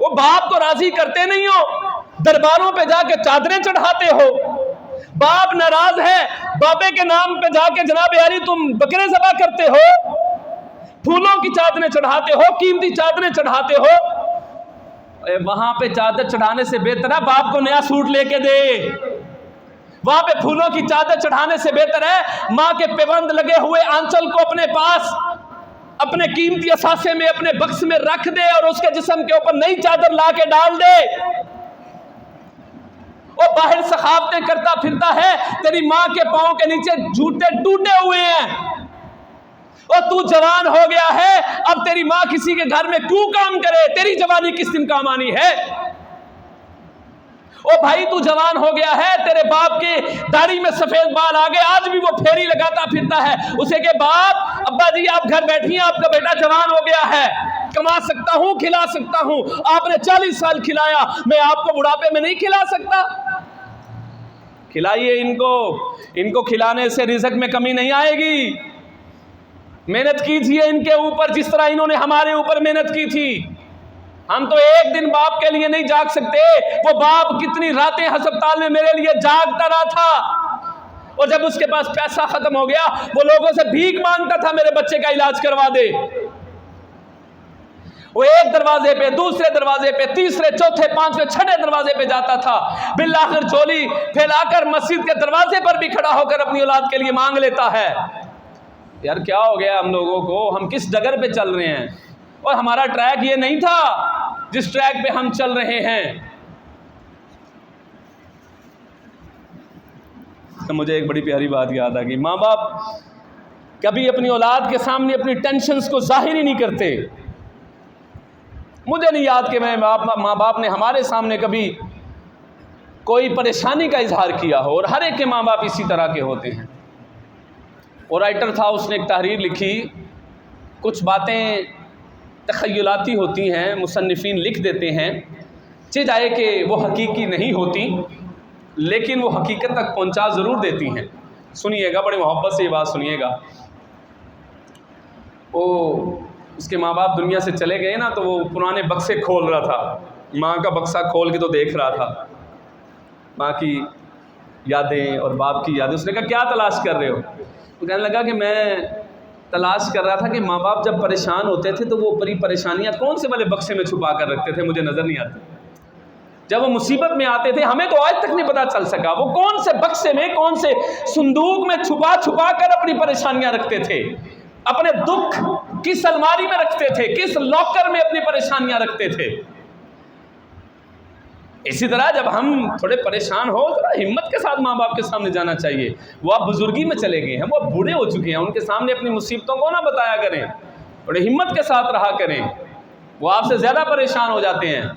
وہ باپ کو راضی کرتے نہیں ہو، درباروں پہ جا کے چادریں چڑھاتے ہو، باپ ناراض ہے بابے کے نام پہ جا کے جناب یاری تم بکرے ذبح کرتے ہو، پھولوں کی چادریں چڑھاتے ہو، قیمتی چادریں چڑھاتے ہو۔ وہاں پہ چادر چڑھانے سے بہتر ہے باپ کو نیا سوٹ لے کے دے، وہاں پہ پھولوں کی چادر چڑھانے سے بہتر ہے ماں کے پیبند لگے ہوئے آنچل کو اپنے پاس اپنے قیمتی اثاثے میں اپنے بکس میں رکھ دے اور اس کے جسم کے اوپر نئی چادر لا کے ڈال دے۔ وہ باہر سخاوتیں کرتا پھرتا ہے، تیری ماں کے پاؤں کے نیچے جوتے ٹوٹے ہوئے ہیں، اور تو جوان ہو گیا ہے، اب تیری ماں کسی کے گھر میں کیوں کام کرے؟ تیری جوانی کس دن کام آنی ہے؟ او بھائی تو جوان ہو گیا ہے، تیرے باپ کے داڑھی میں سفید بال آ گئے، آج بھی وہ پھیری لگاتا پھرتا ہے، اسے کہ باپ ابا جی آپ گھر بیٹھیے، آپ کا بیٹا جوان ہو گیا ہے، کما سکتا ہوں، کھلا سکتا ہوں، آپ نے 40 سال کھلایا، میں آپ کو بڑھاپے میں نہیں کھلا سکتا؟ کھلائیے ان کو کھلانے سے رزق میں کمی نہیں آئے گی۔ محنت کیجئے ان کے اوپر جس طرح انہوں نے ہمارے اوپر محنت کی تھی۔ ہم تو ایک دن باپ کے لیے نہیں جاگ سکتے، وہ باپ کتنی راتیں ہسپتال میں میرے لیے جاگتا رہا تھا، اور جب اس کے پاس پیسہ ختم ہو گیا وہ لوگوں سے بھیک مانگتا تھا میرے بچے کا علاج کروا دے۔ وہ ایک دروازے پہ، دوسرے دروازے پہ، تیسرے، چوتھے، پانچویں، چھٹے دروازے پہ جاتا تھا، بالآخر چولی پھیلا کر مسجد کے دروازے پر بھی کھڑا ہو کر اپنی اولاد کے لیے مانگ لیتا ہے۔ یار کیا ہو گیا ہم لوگوں کو؟ ہم کس ڈگر پہ چل رہے ہیں؟ اور ہمارا ٹریک یہ نہیں تھا جس ٹریک پہ ہم چل رہے ہیں۔ مجھے ایک بڑی پیاری بات یاد آ گئی، ماں باپ کبھی اپنی اولاد کے سامنے اپنی ٹینشنز کو ظاہر ہی نہیں کرتے۔ مجھے نہیں یاد کہ ماں باپ نے ہمارے سامنے کبھی کوئی پریشانی کا اظہار کیا ہو، اور ہر ایک کے ماں باپ اسی طرح کے ہوتے ہیں۔ اور رائٹر تھا، اس نے ایک تحریر لکھی، کچھ باتیں تخیلاتی ہوتی ہیں، مصنفین لکھ دیتے ہیں، چاہے کہ وہ حقیقی نہیں ہوتی لیکن وہ حقیقت تک پہنچا ضرور دیتی ہیں۔ سنیے گا، بڑے محبت سے یہ بات سنیے گا۔ اس کے ماں باپ دنیا سے چلے گئے نا، تو وہ پرانے بکسے کھول رہا تھا، ماں کا بکسہ کھول کے تو دیکھ رہا تھا ماں کی یادیں اور باپ کی یادیں۔ اس نے کہا کیا تلاش کر رہے ہو؟ وہ کہنے لگا کہ میں تلاش کر رہا تھا کہ ماں باپ جب پریشان ہوتے تھے تو وہ بڑی پریشانیاں کون سے والے بکسے میں چھپا کر رکھتے تھے، مجھے نظر نہیں آتی۔ جب وہ مصیبت میں آتے تھے ہمیں تو آج تک نہیں پتا چل سکا وہ کون سے بکسے میں، کون سے صندوق میں چھپا چھپا کر اپنی پریشانیاں رکھتے تھے، اپنے دکھ کس الماری میں رکھتے تھے، کس لاکر میں اپنی پریشانیاں رکھتے تھے۔ اسی طرح جب ہم تھوڑے پریشان ہو ذرا ہمت کے ساتھ ماں باپ کے سامنے جانا چاہیے۔ وہ آپ بزرگی میں چلے گئے ہیں، وہ بوڑھے ہو چکے ہیں، ان کے سامنے اپنی مصیبتوں کو نہ بتایا کریں، بڑے ہمت کے ساتھ رہا کریں، وہ آپ سے زیادہ پریشان ہو جاتے ہیں۔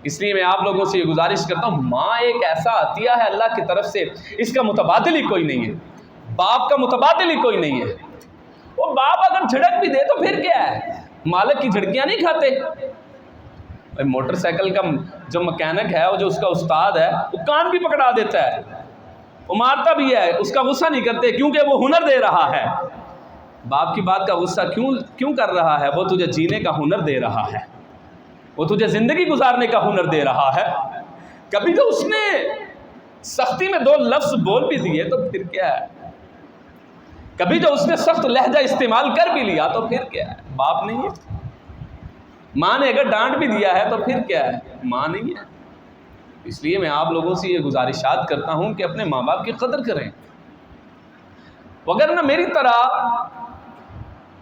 اس لیے میں آپ لوگوں سے یہ گزارش کرتا ہوں، ماں ایک ایسا عطیہ ہے اللہ کی طرف سے، اس کا متبادل ہی کوئی نہیں ہے، باپ کا متبادل ہی کوئی نہیں ہے۔ وہ باپ اگر جھڑک بھی دے تو پھر کیا ہے، مالک کی جھڑکیاں نہیں کھاتے۔ موٹر سائیکل کا جو مکینک ہے، وہ جو اس کا استاد ہے، وہ کان بھی پکڑا دیتا ہے، وہ مارتا بھی ہے، اس کا غصہ نہیں کرتے کیونکہ وہ ہنر دے رہا ہے۔ باپ کی بات کا غصہ کیوں کر رہا ہے؟ وہ تجھے جینے کا ہنر دے رہا ہے، وہ تجھے زندگی گزارنے کا ہنر دے رہا ہے۔ کبھی تو اس نے سختی میں 2 لفظ بول بھی دیے تو پھر کیا ہے، کبھی جو اس نے سخت لہجہ استعمال کر بھی لیا تو پھر کیا ہے، باپ نہیں ہے۔ ماں نے اگر ڈانٹ بھی دیا ہے تو پھر کیا ہے، ماں نہیں ہے۔ اس لیے میں آپ لوگوں سے یہ گزارشات کرتا ہوں کہ اپنے ماں باپ کی قدر کریں، وگرنہ میری طرح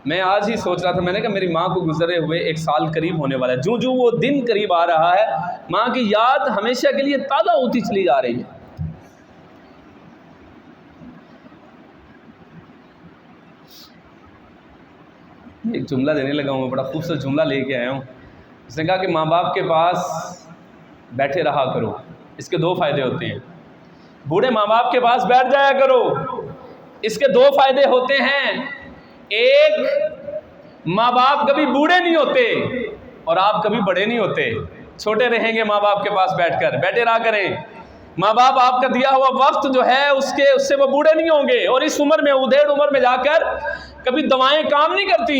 میں آج ہی سوچ رہا تھا، میں نے کہا میری ماں کو گزرے ہوئے 1 سال قریب ہونے والا ہے، جو وہ دن قریب آ رہا ہے ماں کی یاد ہمیشہ کے لیے تازہ ہوتی چلی جا رہی ہے۔ ایک جملہ دینے لگا ہوں، میں بڑا خوبصورت جملہ لے کے آیا ہوں۔ اس نے کہا کہ ماں باپ کے پاس بیٹھے رہا کرو، اس کے 2 فائدے ہوتے ہیں۔ بوڑھے ماں باپ کے پاس بیٹھ جایا کرو، اس کے 2 فائدے ہوتے ہیں۔ ایک، ماں باپ کبھی بوڑھے نہیں ہوتے اور آپ کبھی بڑے نہیں ہوتے، چھوٹے رہیں گے ماں باپ کے پاس بیٹھ کر، بیٹھے رہا کریں۔ ماں باپ آپ کا دیا ہوا وقت جو ہے اس سے وہ بوڑھے نہیں ہوں گے، اور اس عمر میں ادھیڑ عمر میں جا کر کبھی دوائیں کام نہیں کرتی۔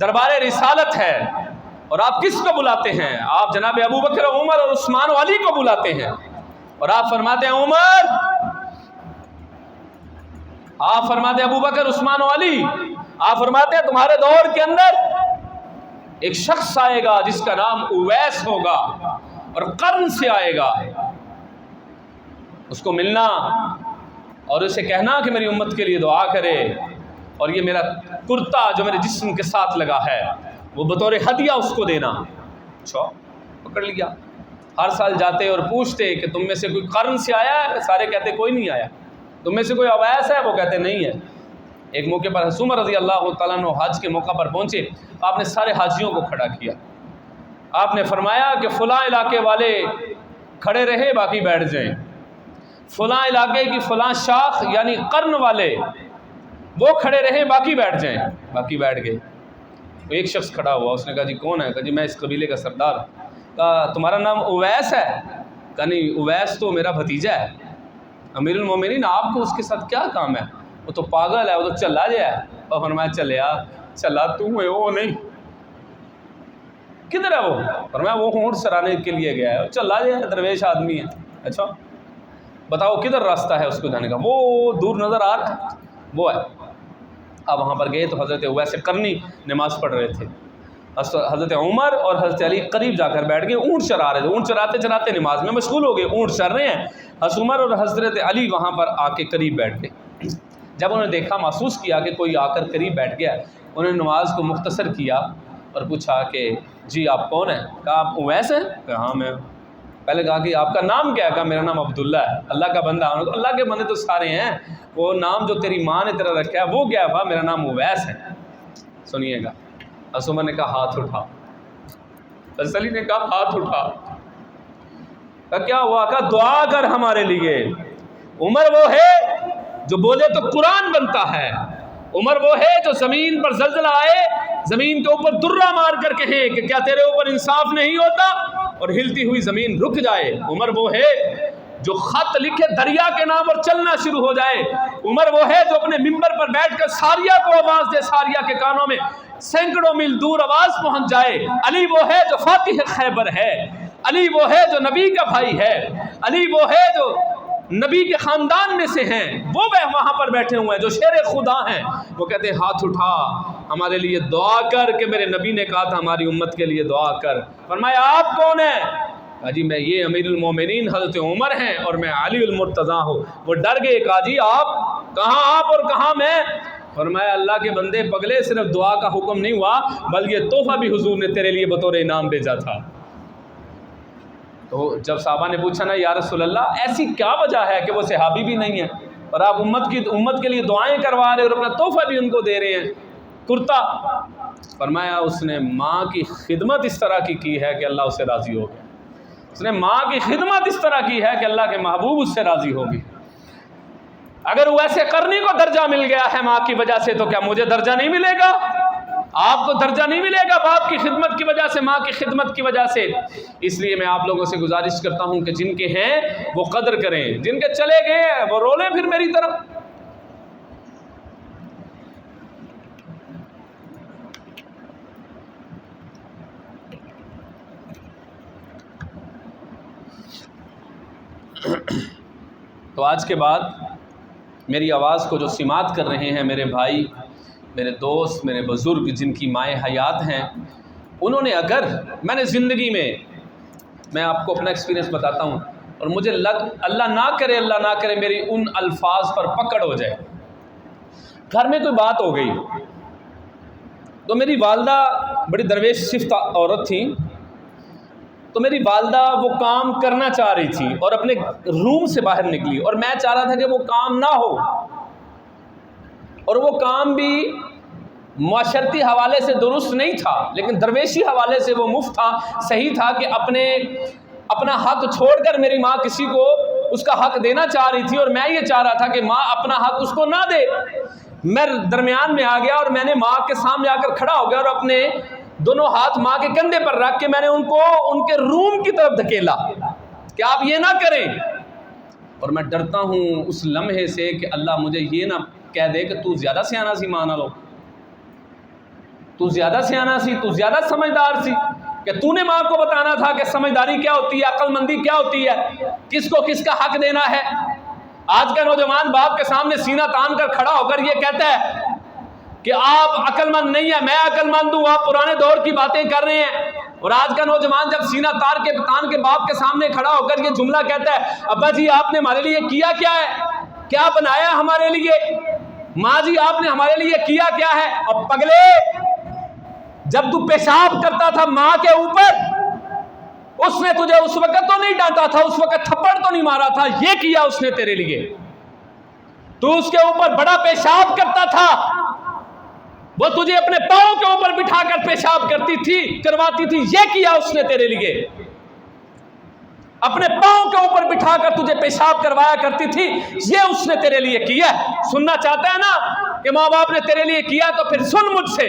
دربار رسالت ہے، اور آپ کس کو بلاتے ہیں؟ آپ جناب ابو بکر عمر اور عثمان و علی کو بلاتے ہیں، اور آپ فرماتے ہیں عمر، آپ فرماتے ہیں ابو بکر عثمان و علی، آپ فرماتے ہیں تمہارے دور کے اندر ایک شخص آئے گا جس کا نام اویس ہوگا اور قرن سے آئے گا، اس کو ملنا اور اسے کہنا کہ میری امت کے لیے دعا کرے، اور یہ میرا کرتا جو میرے جسم کے ساتھ لگا ہے وہ بطور ہدیہ اس کو دینا۔ اچھا، پکڑ لیا۔ ہر سال جاتے اور پوچھتے کہ تم میں سے کوئی قرن سے آیا ہے؟ سارے کہتے کوئی نہیں آیا۔ تم میں سے کوئی اویس ہے؟ وہ کہتے نہیں ہے۔ ایک موقع پر حضرت عمر رضی اللہ تعالیٰ عنہ حج کے موقع پر پہنچے، آپ نے سارے حاجیوں کو کھڑا کیا، آپ نے فرمایا کہ فلاں علاقے والے کھڑے رہے باقی بیٹھ جائیں، فلاں علاقے کی فلاں شاخ یعنی قرن والے وہ کھڑے رہے باقی بیٹھ جائیں، باقی بیٹھ گئے۔ ایک شخص کھڑا ہوا، اس نے کہا جی کون ہے؟ کہا جی میں اس قبیلے کا سردار ہوں۔ کہا تمہارا نام اویس ہے؟ کہا نہیں، اویس تو میرا بھتیجا ہے۔ امیر المومنین آپ کو اس کے ساتھ کیا کام ہے؟ وہ تو پاگل ہے، وہ تو چلا جائے ہے۔ اور فرمایا چلیا چلا تو ہے، وہ نہیں۔ کدھر ہے وہ؟ فرمایا وہ اونٹ سرانے کے لیے گیا ہے، چلا جائے ہے، درویش آدمی ہے۔ اچھا بتاؤ کدھر راستہ ہے اس کو جانے کا؟ وہ دور نظر آ رہا ہے، وہ ہے۔ اب وہاں پر گئے تو حضرت اویس قرنی نماز پڑھ رہے تھے، حضرت عمر اور حضرت علی قریب جا کر بیٹھ گئے، اونٹ چرا رہے تھے، اونٹ چراتے چراتے نماز میں مشغول ہو گئے، اونٹ چر رہے ہیں۔ حضرت عمر اور حضرت علی وہاں پر آ کے قریب بیٹھ گئے۔ جب انہوں نے دیکھا، محسوس کیا کہ کوئی آ کر قریب بیٹھ گیا، انہوں نے نماز کو مختصر کیا اور پوچھا کہ جی آپ کون ہیں؟ کہا آپ اویس ہیں؟ کہا ہاں میں۔ پہلے کہا کہ آپ کا نام کیا ہے؟ کہا میرا نام عبداللہ ہے، اللہ کا بندہ ہوں۔ اللہ کے بندے تو سارے ہیں، وہ نام جو تیری ماں نے تیرا رکھا ہے وہ کیا ہوا؟ میرا نام اویس ہے۔ سنیے گا، حضرت عمر نے کہا ہاتھ اٹھا، حضرت علی نے کہا ہاتھ اٹھا۔ کہا کیا ہوا؟ کہا دعا کر ہمارے لیے۔ عمر وہ ہے جو بولے تو قرآن بنتا ہے، عمر وہ ہے جو زمین پر زلزلہ آئے زمین کے اوپر درہ مار کر کہے کہ کیا تیرے اوپر انصاف نہیں ہوتا، اور ہلتی ہوئی زمین رک جائے۔ عمر وہ ہے جو خط لکھے دریا کے نام اور چلنا شروع ہو جائے۔ عمر وہ ہے جو اپنے ممبر پر بیٹھ کر ساریہ کو آواز دے، ساریہ کے کانوں میں سینکڑوں میل دور آواز پہنچ جائے۔ علی وہ ہے جو فاتح خیبر ہے، علی وہ ہے جو نبی کا بھائی ہے، علی وہ ہے جو نبی کے خاندان میں سے ہیں، وہ وہاں پر بیٹھے ہوئے ہیں جو شیر خدا ہیں۔ وہ کہتے ہیں ہاتھ اٹھا ہمارے لیے دعا کر، کہ میرے نبی نے کہا تھا ہماری امت کے لیے دعا کر۔ فرمایا آپ کون ہیں؟ کہا جی میں یہ امیر المومنین حضرت عمر ہیں اور میں علی المرتضیٰ ہوں۔ وہ ڈر گئے، کہا جی آپ کہاں، آپ اور کہاں میں؟ فرمایا اللہ کے بندے پگلے، صرف دعا کا حکم نہیں ہوا بلکہ تحفہ بھی حضور نے تیرے لیے بطور انعام بھیجا تھا۔ تو جب صحابہ نے پوچھا نا یا رسول اللہ ایسی کیا وجہ ہے کہ وہ صحابی بھی نہیں ہے اور آپ امت کے لیے دعائیں کروا رہے اور اپنا تحفہ بھی ان کو دے رہے ہیں کرتا؟ فرمایا اس نے ماں کی خدمت اس طرح کی ہے کہ اللہ اس سے راضی ہو گیا۔ اس نے ماں کی خدمت اس طرح کی ہے کہ اللہ کے محبوب اس سے راضی ہوگی۔ اگر ویسے قرنی کو درجہ مل گیا ہے ماں کی وجہ سے، تو کیا مجھے درجہ نہیں ملے گا؟ آپ کو درجہ نہیں ملے گا باپ کی خدمت کی وجہ سے، ماں کی خدمت کی وجہ سے؟ اس لیے میں آپ لوگوں سے گزارش کرتا ہوں کہ جن کے ہیں وہ قدر کریں، جن کے چلے گئے ہیں وہ رولیں پھر میری طرف۔ تو آج کے بعد میری آواز کو جو سماعت کر رہے ہیں میرے بھائی، میرے دوست، میرے بزرگ جن کی مائیں حیات ہیں، انہوں نے اگر میں نے زندگی میں آپ کو اپنا ایکسپیرینس بتاتا ہوں، اور مجھے اللہ نہ کرے میری ان الفاظ پر پکڑ ہو جائے۔ گھر میں کوئی بات ہو گئی تو میری والدہ بڑی درویش صفت عورت تھیں، تو میری والدہ وہ کام کرنا چاہ رہی تھی اور اپنے روم سے باہر نکلی، اور میں چاہ رہا تھا کہ وہ کام نہ ہو، اور وہ کام بھی معاشرتی حوالے سے درست نہیں تھا لیکن درویشی حوالے سے وہ مفت تھا، صحیح تھا کہ اپنا حق چھوڑ کر میری ماں کسی کو اس کا حق دینا چاہ رہی تھی، اور میں یہ چاہ رہا تھا کہ ماں اپنا حق اس کو نہ دے۔ میں درمیان میں آ گیا اور میں نے ماں کے سامنے آ کر کھڑا ہو گیا اور اپنے دونوں ہاتھ ماں کے کندھے پر رکھ کے میں نے ان کو ان کے روم کی طرف دھکیلا کہ آپ یہ نہ کریں۔ اور میں ڈرتا ہوں اس لمحے سے کہ اللہ مجھے یہ نہ کہہ دے کہ تو زیادہ سیانہ سی ماں نہ لو۔ تو زیادہ سیانا سی، تو زیادہ سمجھدار سی کہ تو نے ماں کو بتانا تھا کہ سمجھداری کیا ہوتی ہے، عقل مندی کیا ہوتی ہے، کس کو کس کا حق دینا ہے۔ آج کا نوجوان باپ کے سامنے سینہ تان کر کھڑا ہو کر یہ کہتا ہے کہ آپ عقل مند نہیں ہیں، میں عقل مند ہوں، آپ پرانے دور کی باتیں کر رہے ہیں۔ اور آج کا نوجوان جب سینہ تان کے باپ کے سامنے کھڑا ہو کر یہ جملہ کہتا ہے، ابا جی آپ نے ہمارے لیے کیا کیا ہے، کیا بنایا ہمارے لیے، ماں جی آپ نے ہمارے لیے کیا کیا ہے۔ اور پگلے، جب تو پیشاب کرتا تھا ماں کے اوپر، اس نے تجھے اس وقت تو نہیں ڈانٹا تھا، اس وقت تھپڑ تو نہیں مارا تھا، یہ کیا اس نے تیرے لیے۔ تو اس کے اوپر بڑا پیشاب کرتا تھا، وہ تجھے اپنے پاؤں کے اوپر بٹھا کر پیشاب کرواتی تھی، یہ کیا اس نے تیرے لیے۔ اپنے پاؤں کے اوپر بٹھا کر تجھے پیشاب کروایا کرتی تھی، یہ اس نے تیرے لیے کیا۔ سننا چاہتا ہے نا کہ ماں باپ نے تیرے لیے کیا، تو پھر سن مجھ سے۔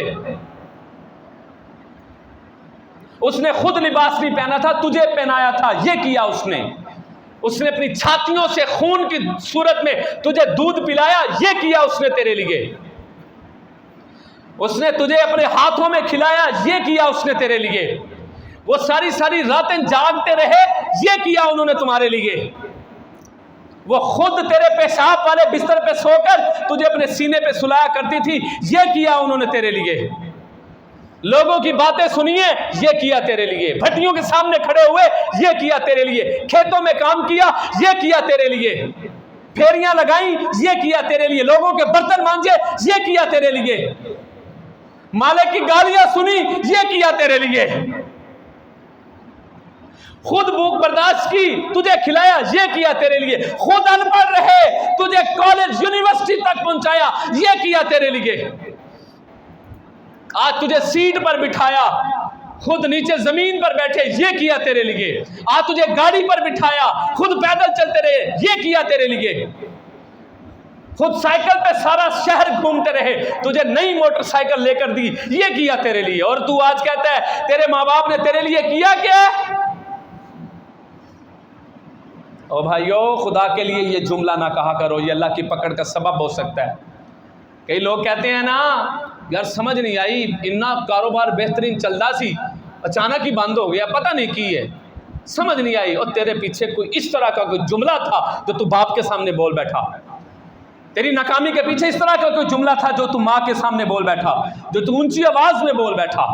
اس نے خود لباس نہیں پہنا تھا، تجھے پہنایا تھا، یہ کیا اس نے۔ اس نے اپنی چھاتیوں سے خون کی صورت میں تجھے دودھ پلایا، یہ کیا اس نے تیرے لیے۔ اس نے تجھے اپنے ہاتھوں میں کھلایا، یہ کیا اس نے تیرے لیے۔ وہ ساری ساری راتیں جاگتے رہے، یہ کیا انہوں نے تمہارے لیے۔ وہ خود تیرے پیشاب والے بستر پہ سو کر تجھے اپنے سینے پہ سلایا کرتی تھی، یہ کیا انہوں نے تیرے لیے۔ لوگوں کی باتیں سنیے، یہ کیا تیرے لیے۔ بھٹیوں کے سامنے کھڑے ہوئے، یہ کیا تیرے لیے۔ کھیتوں میں کام کیا، یہ کیا تیرے لیے۔ پھیریاں لگائیں، یہ کیا تیرے لیے۔ لوگوں کے برتن مانجے، یہ کیا تیرے لیے۔ مالک کی گالیاں سنی، یہ کیا تیرے لیے۔ خود بھوک برداشت کی، تجھے کھلایا، یہ کیا تیرے لیے۔ خود ان پڑھ رہے، تجھے کالج یونیورسٹی تک پہنچایا، یہ کیا تیرے لیے۔ آج تجھے سیٹ پر بٹھایا، خود نیچے زمین پر بیٹھے، یہ کیا تیرے لیے۔ آج تجھے گاڑی پر بٹھایا، خود پیدل چلتے رہے، یہ کیا تیرے لیے۔ خود سائیکل پہ سارا شہر گھومتے رہے، تجھے نئی موٹر سائیکل لے کر دی، یہ کیا تیرے لیے۔ اور تو آج کہتا ہے تیرے ماں باپ نے تیرے لیے کیا کیا۔ او بھائیو، خدا کے لیے یہ جملہ نہ کہا کرو، یہ اللہ کی پکڑ کا سبب ہو سکتا ہے۔ کئی لوگ کہتے ہیں نا، یار سمجھ نہیں آئی، اتنا کاروبار بہترین چلتا سی، اچانک ہی بند ہو گیا، پتہ نہیں کی ہے، سمجھ نہیں آئی۔ اور تیرے پیچھے کوئی اس طرح کا کوئی جملہ تھا جو تو باپ کے سامنے بول بیٹھا۔ تیری ناکامی کے پیچھے اس طرح کا کوئی جملہ تھا جو تو ماں کے سامنے بول بیٹھا، جو تو اونچی آواز میں بول بیٹھا،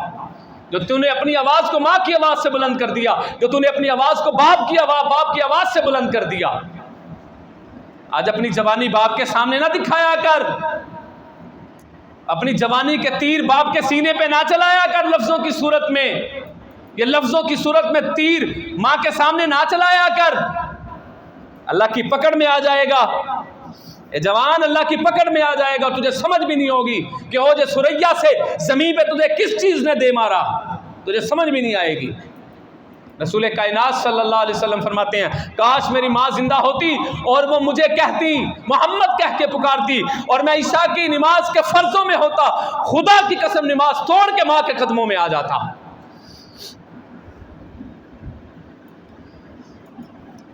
جو تو نے اپنی آواز کو ماں کی آواز سے بلند کر دیا، جو تو نے اپنی آواز کو باپ کی آواز سے بلند کر دیا۔ آج اپنی جوانی باپ کے سامنے نہ دکھایا کر، اپنی جوانی کے تیر باپ کے سینے پہ نہ چلایا کر لفظوں کی صورت میں۔ یہ لفظوں کی صورت میں تیر ماں کے سامنے نہ چلایا کر، اللہ کی پکڑ میں آ جائے گا۔ اے جوان، اللہ کی پکڑ میں آ جائے گا، تجھے سمجھ بھی نہیں ہوگی کہ اوج سریا سے زمین پہ تجھے کس چیز نے دے مارا، تجھے سمجھ بھی نہیں آئے گی۔ رسول کائنات صلی اللہ علیہ وسلم فرماتے ہیں، کاش میری ماں زندہ ہوتی اور وہ مجھے کہتی، محمد کہہ کے پکارتی، اور میں عشاء کی نماز کے فرضوں میں ہوتا، خدا کی قسم نماز توڑ کے ماں کے قدموں میں آ جاتا۔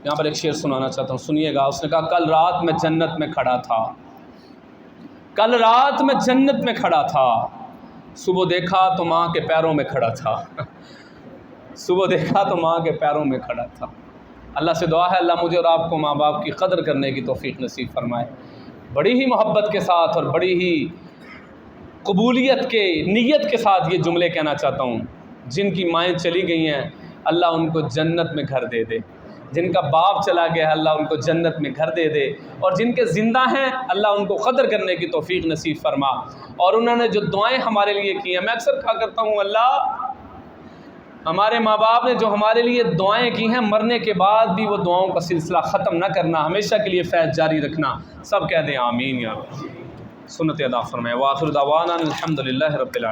یہاں پر ایک شعر سنانا چاہتا ہوں، سنیے گا۔ اس نے کہا، کل رات میں جنت میں کھڑا تھا، کل رات میں جنت میں کھڑا تھا، صبح دیکھا تو ماں کے پیروں میں کھڑا تھا، صبح دیکھا تو ماں کے پیروں میں کھڑا تھا۔ اللہ سے دعا ہے اللہ مجھے اور آپ کو ماں باپ کی قدر کرنے کی توفیق نصیب فرمائے۔ بڑی ہی محبت کے ساتھ اور بڑی ہی قبولیت کے نیت کے ساتھ یہ جملے کہنا چاہتا ہوں، جن کی مائیں چلی گئی ہیں اللہ ان کو جنت میں گھر دے دے، جن کا باپ چلا گیا اللہ ان کو جنت میں گھر دے دے، اور جن کے زندہ ہیں اللہ ان کو قدر کرنے کی توفیق نصیب فرما۔ اور انہوں نے جو دعائیں ہمارے لیے کی ہیں، میں اکثر کہا کرتا ہوں، اللہ ہمارے ماں باپ نے جو ہمارے لیے دعائیں کی ہیں، مرنے کے بعد بھی وہ دعاؤں کا سلسلہ ختم نہ کرنا، ہمیشہ کے لیے فیض جاری رکھنا۔ سب کہہ دیں آمین یا رب۔ سنت ادا فرمائے۔ وآخر دعوانا الحمدللہ رب العالمین۔